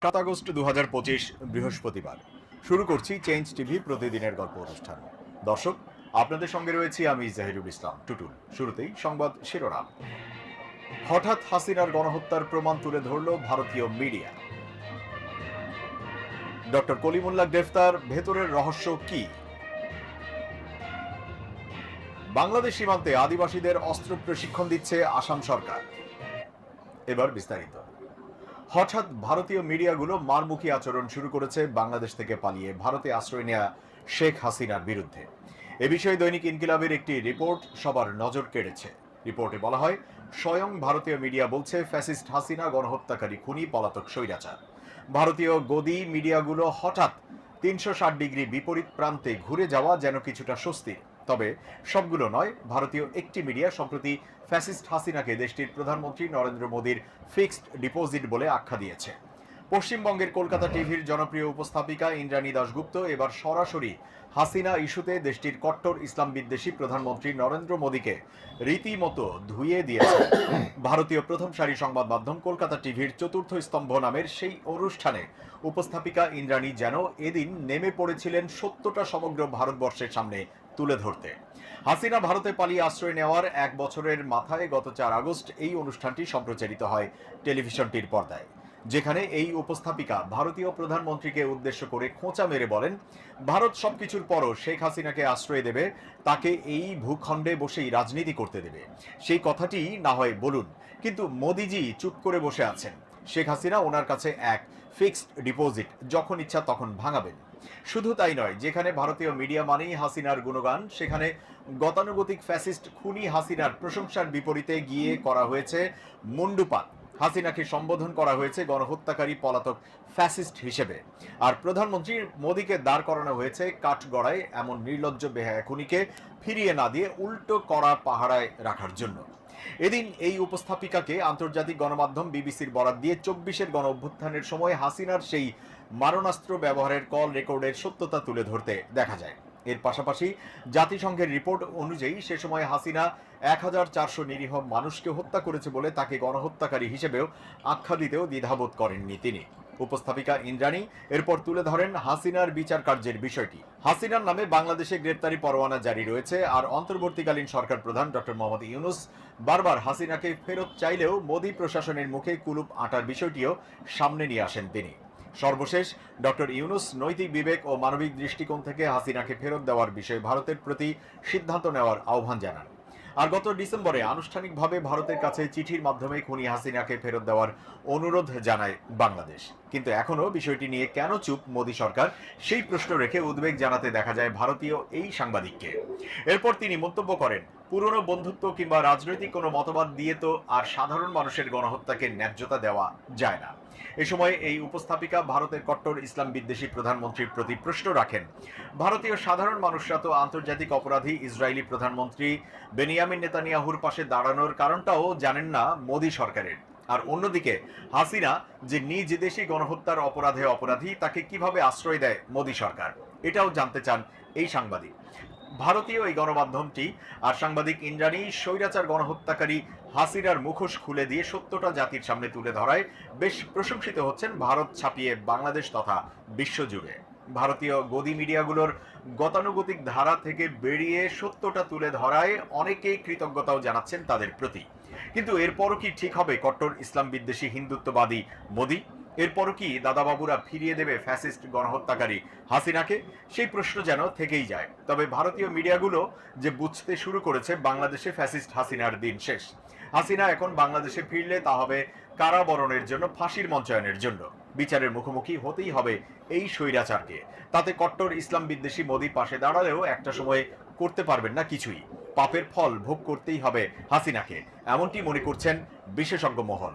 7 August 2025 বৃহস্পতিবার শুরু করছি চেঞ্জ টিভি প্রতিদিনের গল্প অনুষ্ঠান। দর্শক, আপনাদের সঙ্গে রয়েছি আমি জাহিরুল ইসলাম টুটুল। শুরুতেই সংবাদ শিরোনাম। হঠাৎ হাসিনার গণহত্যার প্রমাণ তুলে ধরল ভারতীয় মিডিয়া। ডক্টর কলিমুল্লাহ গ্রেফতার, ভেতরের রহস্য কি? বাংলাদেশ সীমান্তে আদিবাসীদের অস্ত্র প্রশিক্ষণ দিচ্ছে আসাম সরকার। এবার বিস্তারিত। হঠাৎ ভারতীয় মিডিয়াগুলো মারমুখী আচরণ শুরু করেছে বাংলাদেশ থেকে পালিয়ে ভারতে আশ্রয় নেওয়া শেখ হাসিনার বিরুদ্ধে। এ বিষয়ে দৈনিক ইনকিলাবের একটি রিপোর্ট সবার নজর কেড়েছে। রিপোর্টে বলা হয়, স্বয়ং ভারতীয় মিডিয়া বলছে ফ্যাসিস্ট হাসিনা গণহত্যাকারী, খুনি, পলাতক, স্বৈরাচার। ভারতীয় গদি মিডিয়াগুলো হঠাৎ 360 ডিগ্রি বিপরীত প্রান্তে ঘুরে যাওয়া যেন কিছুটা স্বস্তির। তবে সবগুলো নয়। ভারতীয় একটি মিডিয়া সম্প্রতি ফ্যাসিস্ট হাসিনাকে দেশটির প্রধানমন্ত্রী নরেন্দ্র মোদীর ফিক্সড ডিপোজিট বলে আখ্যা দিয়েছে। পশ্চিমবঙ্গের কলকাতা টিভির জনপ্রিয় উপস্থাপিকা ইন্দ্রাণী দাশগুপ্ত এবার সরাসরি হাসিনা ইস্যুতে দেশটির কট্টর ইসলাম বিদ্বেষী প্রধানমন্ত্রী নরেন্দ্র মোদীকে রীতিমতো ধুয়ে দিয়েছে। ভারতীয় প্রথম সারি সংবাদ মাধ্যম কলকাতা টিভির চতুর্থ স্তম্ভ নামের সেই অনুষ্ঠানে উপস্থাপিকা ইন্দ্রাণী যেন এদিন নেমে পড়েছিলেন সত্যটা সমগ্র ভারতবর্ষের সামনে তুলে ধরতে। হাসিনা ভারতে পালিয়ে আশ্রয় নেওয়ার 1 বছরের মাথায় গত 4 আগস্ট এই অনুষ্ঠানটি সম্প্রচারিত হয় টেলিভিশনটির পর্দায়, যেখানে এই উপস্থাপিকা ভারতীয় প্রধানমন্ত্রীকে উদ্দেশ্য করে খোঁচা মেরে বলেন, ভারত সবকিছুর পরও শেখ হাসিনাকে আশ্রয় দেবে, তাকে এই ভূখণ্ডে বসেই রাজনীতি করতে দেবে। সেই কথাটি না হয় বলুন, কিন্তু মোদিজি চুপ করে বসে আছেন। শেখ হাসিনা ওনার কাছে এক ফিক্সড ডিপোজিট, যখন ইচ্ছা তখন ভাঙাবেন। শুধু তাই নয়, যেখানে ভারতীয় মিডিয়া মানেই হাসিনার গুণগান, সেখানে গতানুগতিক ফ্যাসিস্ট খুনি হাসিনার প্রশংসার বিপরীতে গিয়ে করা হয়েছে মুন্ডুপাত। হাসিনাকে সম্বোধন করা হয়েছে গণহত্যাকারী, পলাতক, ফ্যাসিস্ট হিসেবে। আর প্রধানমন্ত্রী মোদীকে দাঁড় করানো হয়েছে কাঠগড়ায় এমন নির্লজ্জ বেহায়া খুনিকে ফিরিয়ে না দিয়ে উল্টো করা পাহারায় রাখার জন্য। এদিন এই উপস্থাপিকাকে আন্তর্জাতিক গণমাধ্যম বিবিসির বরাত দিয়ে 24-এর গণ অভ্যুত্থানের সময় হাসিনার সেই মারণাস্ত্র ব্যবহারের কল রেকর্ডের সত্যতা তুলে ধরতে দেখা যায়। এর পাশাপাশি জাতিসংঘের রিপোর্ট অনুযায়ী সে সময় হাসিনা 1400 নিরীহ মানুষকে হত্যা করেছে বলে তাকে গণহত্যাকারী হিসেবেও আখ্যা দিতেও দ্বিধাবোধ করেননি তিনি। উপস্থাপিকা ইন্দ্রাণী এরপর তুলে ধরেন হাসিনার বিচার কার্যের বিষয়টি। হাসিনার নামে বাংলাদেশে গ্রেপ্তারি পরোয়ানা জারি রয়েছে, আর অন্তর্বর্তীকালীন সরকার প্রধান ডক্টর মোহাম্মদ ইউনূস বারবার হাসিনাকে ফেরত চাইলেও মোদী প্রশাসনের মুখে কুলুপ আঁটার বিষয়টিও সামনে নিয়ে আসেন তিনি। সর্বশেষ ডক্টর ইউনূস নৈতিক বিবেক ও মানবিক দৃষ্টিকোণ থেকে হাসিনাকে ফেরত দেওয়ার বিষয়ে ভারতের প্রতি সিদ্ধান্ত নেওয়ার আহ্বান জানান। আর গত ডিসেম্বরে আনুষ্ঠানিকভাবে ভারতের কাছে চিঠির মাধ্যমে খুনি হাসিনাকে ফেরত দেওয়ার অনুরোধ জানায় বাংলাদেশ। কিন্তু এখনো বিষয়টি নিয়ে কেন চুপ মোদী সরকার, সেই প্রশ্ন রেখে উদ্বেগ জানাতে দেখা যায় ভারতীয় এই সাংবাদিককে। এরপর তিনি মন্তব্য করেন, পুরনো বন্ধুত্ব কিংবা রাজনৈতিক কোনো মতবাদ দিয়ে তো আর সাধারণ মানুষের গণহত্যাকে ন্যায্যতা দেওয়া যায় না। এ সময় এই উপস্থাপিকা ভারতের কট্টর ইসলাম বিদ্বেষী প্রধানমন্ত্রীর প্রতি প্রশ্ন রাখেন, ভারতীয় সাধারণ মানুষরা তো আন্তর্জাতিক অপরাধী ইসরায়েলি প্রধানমন্ত্রী বেনিয়ামিন নেতানিয়াহুর পাশে দাঁড়ানোর কারণটাও জানেন না মোদী সরকারের। আর অন্যদিকে হাসিনা যে নিজ দেশে গণহত্যার অপরাধে অপরাধী, তাকে কিভাবে আশ্রয় দেয় মোদী সরকার, এটাও জানতে চান এই সাংবাদিক। ভারতীয় এই গণমাধ্যমটি আর সাংবাদিক ইন্দ্রাণী স্বৈরাচার গণহত্যাকারী হাসিনার মুখোশ খুলে দিয়ে সত্যটা জাতির সামনে তুলে ধরায় বেশ প্রশংসিত হচ্ছেন ভারত ছাপিয়ে বাংলাদেশ তথা বিশ্বজুড়ে। ভারতীয় গদি মিডিয়াগুলোর গতানুগতিক ধারা থেকে বেরিয়ে সত্যটা তুলে ধরায় অনেকেই কৃতজ্ঞতাও জানাচ্ছেন তাদের প্রতি। কিন্তু এরপরও কি ঠিক হবে কট্টর ইসলাম বিদ্বেষী হিন্দুত্ববাদী মোদী? এরপরও কি দাদাবাবুরা ফিরিয়ে দেবে ফ্যাসিস্ট গণহত্যাকারী হাসিনাকে? সেই প্রশ্ন যেন থেকেই যায়। তবে ভারতীয় মিডিয়াগুলো যে বুঝতে শুরু করেছে বাংলাদেশে ফ্যাসিস্ট হাসিনার দিন শেষ। হাসিনা এখন বাংলাদেশে ফিরলে তা হবে কারাবরণের জন্য, ফাঁসির মঞ্চায়নের জন্য। বিচারের মুখোমুখি হতেই হবে এই স্বৈরাচারকে। তাতে কট্টর ইসলাম বিদ্বেষী মোদীর পাশে দাঁড়ালেও একটা সময় করতে পারবেন না কিছুই। পাপের ফল ভোগ করতেই হবে হাসিনাকে, এমনটি মনে করছেন বিশেষজ্ঞ মহল।